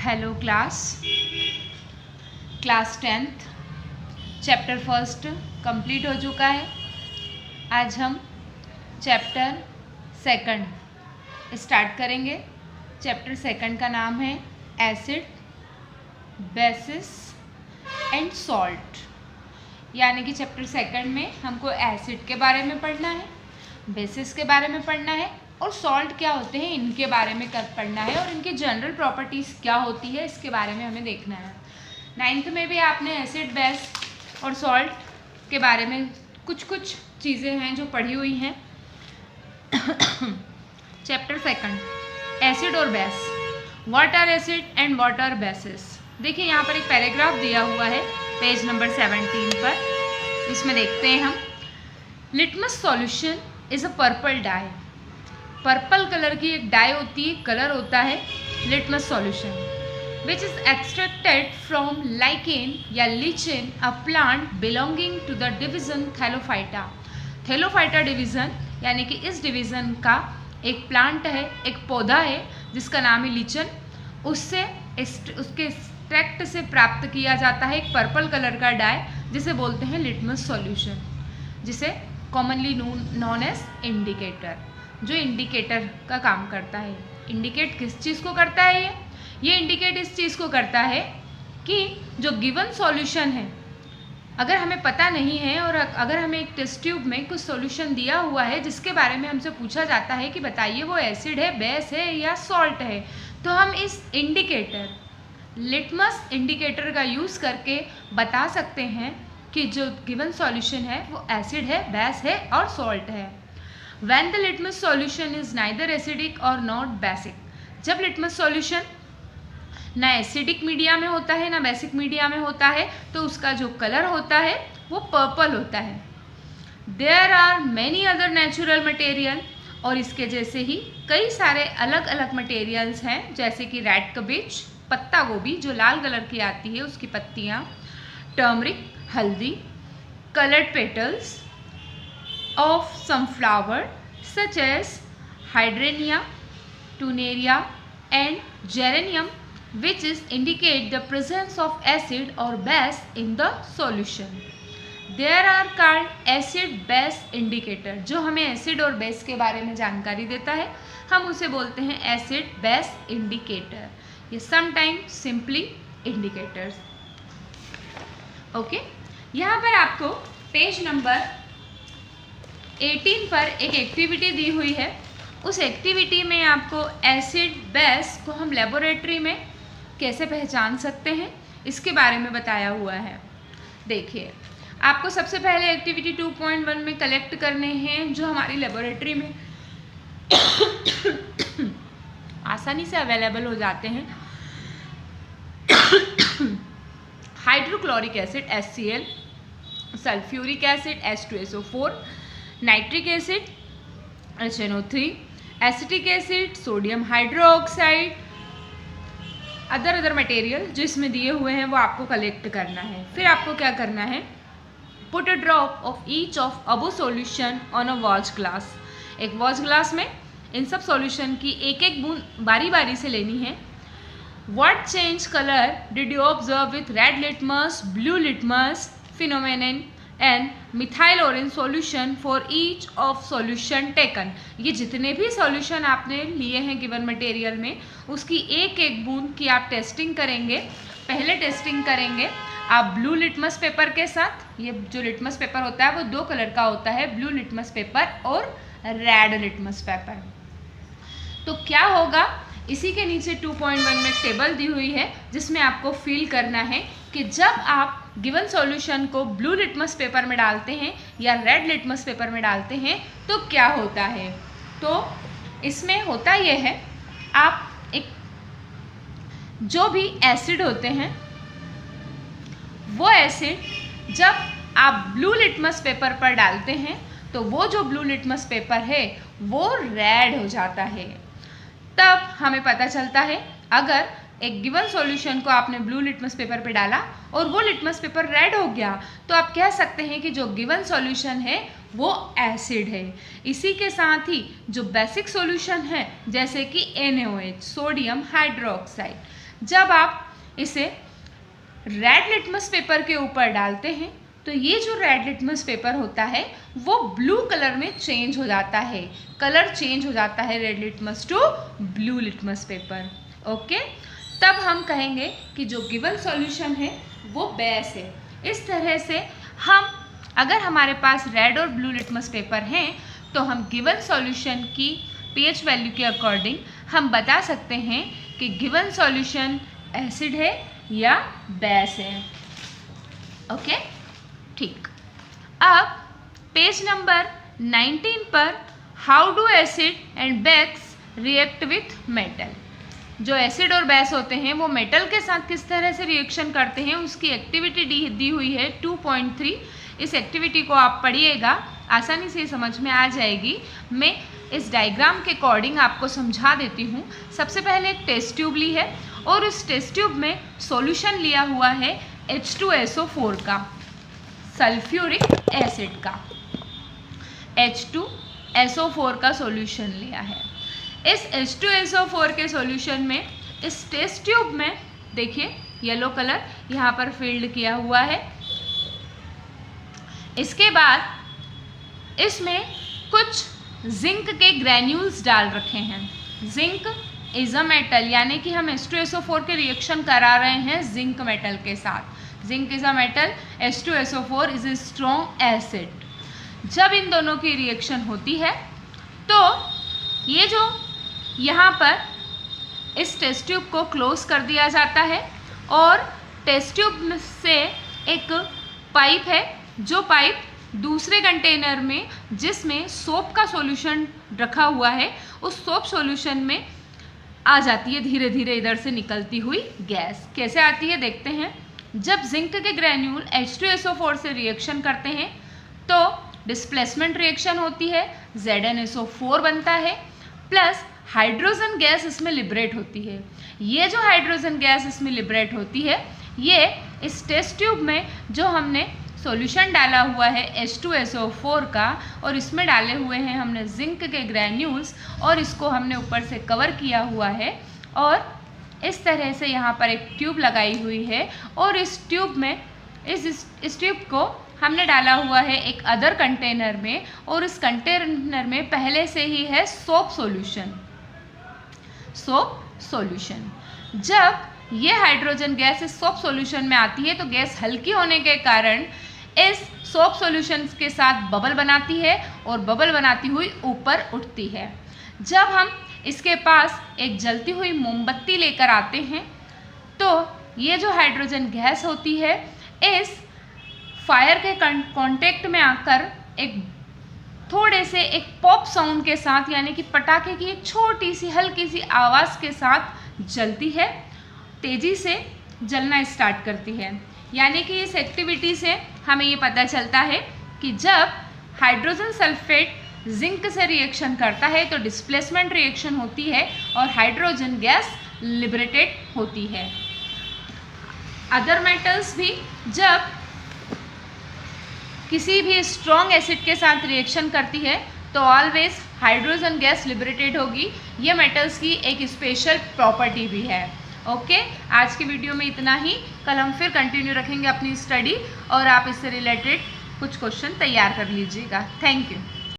Hello class 10th chapter first complete हो चुका है। आज हम चैप्टर सेकंड स्टार्ट करेंगे। चैप्टर सेकंड का नाम है एसिड, बेसिस एंड सॉल्ट। यानी कि चैप्टर सेकंड में हमको एसिड के बारे में पढ़ना है, बेसिस के बारे में पढ़ना है और सॉल्ट क्या होते हैं इनके बारे में पढ़ना है और इनकी जनरल प्रॉपर्टीज़ क्या होती है इसके बारे में हमें देखना है। 9th में भी आपने एसिड, बेस और सॉल्ट के बारे में कुछ चीज़ें हैं जो पढ़ी हुई हैं। चैप्टर सेकंड एसिड और base, what are acid and what are bases. देखिए यहाँ पर एक पैराग्राफ दिया हुआ है पेज नंबर 17 पर। इसमें देखते हैं हम, litmus solution is a purple dye. Purple colour की एक डाई होती है, कलर होता है litmus solution, which is extracted from lichen या lichen, a plant belonging to the division Thallophyta. Thallophyta division यानी कि इस डिवीज़न का एक प्लांट है, एक पौधा है जिसका नाम है लीचन। उससे उसके एक्सट्रैक्ट से प्राप्त किया जाता है एक पर्पल कलर का डाई जिसे बोलते हैं लिटमस सॉल्यूशन, जिसे कॉमनली नॉन एज इंडिकेटर, जो इंडिकेटर का काम करता है। इंडिकेट किस चीज़ को करता है? ये इंडिकेट इस चीज़ को करता है कि जो गिवन सॉल्यूशन है, अगर हमें पता नहीं है और अगर हमें एक टेस्ट ट्यूब में कुछ सॉल्यूशन दिया हुआ है जिसके बारे में हमसे पूछा जाता है कि बताइए वो एसिड है, बेस है या सॉल्ट है, तो हम इस इंडिकेटर, लिटमस इंडिकेटर का यूज़ करके बता सकते हैं कि जो गिवन सॉल्यूशन है वो एसिड है, बेस है और सॉल्ट है। When the litmus solution is neither acidic or not basic, जब लिटमस सॉल्यूशन ना एसिडिक मीडिया में होता है ना बेसिक मीडिया में होता है तो उसका जो कलर होता है वो पर्पल होता है। There are many other natural material, और इसके जैसे ही कई सारे अलग अलग मटेरियल्स हैं, जैसे कि रेड कैबेज, पत्ता गोभी जो लाल कलर की आती है उसकी पत्तियाँ, टर्मरिक हल्दी, coloured petals of some flower such as hydrangeia, tuneria and geranium, which is indicate the presence of acid or base in the solution. There are called acid base indicator, जो हमें acid और base के बारे में जानकारी देता है, हम उसे बोलते हैं एसिड बेस इंडिकेटर, ये समटाइम्स सिंपली इंडिकेटर्स। ओके, यहाँ पर आपको पेज नंबर 18 पर एक एक्टिविटी दी हुई है। उस एक्टिविटी में आपको एसिड बेस को हम लेबोरेटरी में कैसे पहचान सकते हैं इसके बारे में बताया हुआ है। देखिए, आपको सबसे पहले एक्टिविटी 2.1 में कलेक्ट करने हैं जो हमारी लेबोरेटरी में आसानी से अवेलेबल हो जाते हैं। Hydrochloric acid HCl, sulphuric acid H2SO4, nitric acid HNO3, acetic acid, sodium hydroxide, other material जो इसमें दिए हुए हैं वो आपको कलेक्ट करना है। फिर आपको क्या करना है, put a drop of each of above solution on a watch glass. एक वॉच ग्लास में इन सब सॉल्यूशन की एक एक बूंद बारी बारी से लेनी है। What change colour did you observe with red litmus, blue litmus phenomenon and methyl orange solution for each of solution taken. ये जितने भी सॉल्यूशन आपने लिए हैं गिवन मटेरियल में उसकी एक एक बूंद की आप टेस्टिंग करेंगे। पहले टेस्टिंग करेंगे आप ब्लू लिटमस पेपर के साथ। ये जो लिटमस पेपर होता है वो दो कलर का होता है, ब्लू लिटमस पेपर और रेड लिटमस पेपर। तो क्या होगा, इसी के नीचे 2.1 में टेबल दी हुई है जिसमें आपको फील करना है कि जब आप गिवन सॉल्यूशन को ब्लू लिटमस पेपर में डालते हैं या रेड लिटमस पेपर में डालते हैं तो क्या होता है। तो इसमें होता यह है, आप एक जो भी एसिड होते हैं वो एसिड जब आप ब्लू लिटमस पेपर पर डालते हैं तो वो जो ब्लू लिटमस पेपर है वो रेड हो जाता है। तब हमें पता चलता है, अगर एक गिवन सॉल्यूशन को आपने ब्लू लिटमस पेपर पे डाला और वो लिटमस पेपर रेड हो गया तो आप कह सकते हैं कि जो गिवन सॉल्यूशन है वो एसिड है। इसी के साथ ही जो बेसिक सॉल्यूशन है जैसे कि NaOH, सोडियम हाइड्रोक्साइड, जब आप इसे रेड लिटमस पेपर के ऊपर डालते हैं तो ये जो रेड लिटमस पेपर होता है वो ब्लू कलर में चेंज हो जाता है, कलर चेंज हो जाता है red litmus to blue litmus paper. Okay, तब हम कहेंगे कि जो गिवन सॉल्यूशन है वो बेस है। इस तरह से हम, अगर हमारे पास रेड और ब्लू लिटमस पेपर हैं तो हम गिवन सॉल्यूशन की pH वैल्यू के अकॉर्डिंग हम बता सकते हैं कि गिवन सॉल्यूशन एसिड है या बेस है। ओके, ठीक। अब पेज नंबर 19 पर how do acid and base react with metal. जो एसिड और बेस होते हैं वो मेटल के साथ किस तरह से रिएक्शन करते हैं उसकी एक्टिविटी दी हुई है 2.3। इस एक्टिविटी को आप पढ़िएगा, आसानी से समझ में आ जाएगी। मैं इस डायग्राम के अकॉर्डिंग आपको समझा देती हूँ। सबसे पहले एक टेस्ट ट्यूब ली है और उस टेस्ट ट्यूब में सॉल्यूशन लिया हुआ है H2SO4 का, सल्फ्यूरिक एसिड का H2SO4 का सॉल्यूशन लिया है। इस H2SO4 के सॉल्यूशन में इस टेस्ट ट्यूब में देखिए येलो कलर यहाँ पर फिल्ड किया हुआ है। इसके बाद इसमें कुछ जिंक के ग्रैन्यूल्स डाल रखे हैं। जिंक इज अ मेटल, यानी कि हम H2SO4 के रिएक्शन करा रहे हैं जिंक मेटल के साथ। Zinc is a metal, H2SO4 is a strong acid. जब इन दोनों की रिएक्शन होती है तो ये जो यहाँ पर इस टेस्ट ट्यूब को क्लोज कर दिया जाता है और टेस्ट ट्यूब से एक पाइप है, जो पाइप दूसरे कंटेनर में जिसमें सोप का सॉल्यूशन रखा हुआ है उस सोप सॉल्यूशन में आ जाती है धीरे धीरे इधर से निकलती हुई गैस। कैसे आती है देखते हैं। जब जिंक के ग्रैन्यूल H2SO4 से रिएक्शन करते हैं तो डिस्प्लेसमेंट रिएक्शन होती है, ZnSO4 बनता है, प्लस हाइड्रोजन गैस इसमें लिबरेट होती है। ये जो हाइड्रोजन गैस इसमें लिबरेट होती है ये इस टेस्ट ट्यूब में जो हमने सॉल्यूशन डाला हुआ है H2SO4 का और इसमें डाले हुए हैं हमने जिंक के ग्रैन्यूल्स और इसको हमने ऊपर से कवर किया हुआ है और इस तरह से यहाँ पर एक ट्यूब लगाई हुई है और इस ट्यूब में इस ट्यूब को हमने डाला हुआ है एक अदर कंटेनर में और इस कंटेनर में पहले से ही है सोप सॉल्यूशन। जब ये हाइड्रोजन गैस इस सोप सॉल्यूशन में आती है तो गैस हल्की होने के कारण इस सोप सॉल्यूशन के साथ बबल बनाती है और बबल बनाती हुई ऊपर उठती है। जब हम इसके पास एक जलती हुई मोमबत्ती लेकर आते हैं तो ये जो हाइड्रोजन गैस होती है इस फायर के कांटेक्ट में आकर एक थोड़े से एक पॉप साउंड के साथ, यानी कि पटाखे की एक छोटी सी हल्की सी आवाज़ के साथ जलती है, तेज़ी से जलना स्टार्ट करती है। यानी कि इस एक्टिविटी से हमें ये पता चलता है कि जब हाइड्रोजन सल्फेट जिंक से रिएक्शन करता है तो डिस्प्लेसमेंट रिएक्शन होती है और हाइड्रोजन गैस लिबरेटेड होती है। अदर मेटल्स भी जब किसी भी स्ट्रॉन्ग एसिड के साथ रिएक्शन करती है तो ऑलवेज हाइड्रोजन गैस लिबरेटेड होगी। ये मेटल्स की एक स्पेशल प्रॉपर्टी भी है। ओके, आज की वीडियो में इतना ही। कल हम फिर कंटिन्यू रखेंगे अपनी स्टडी और आप इससे रिलेटेड कुछ क्वेश्चन तैयार कर लीजिएगा। Thank you.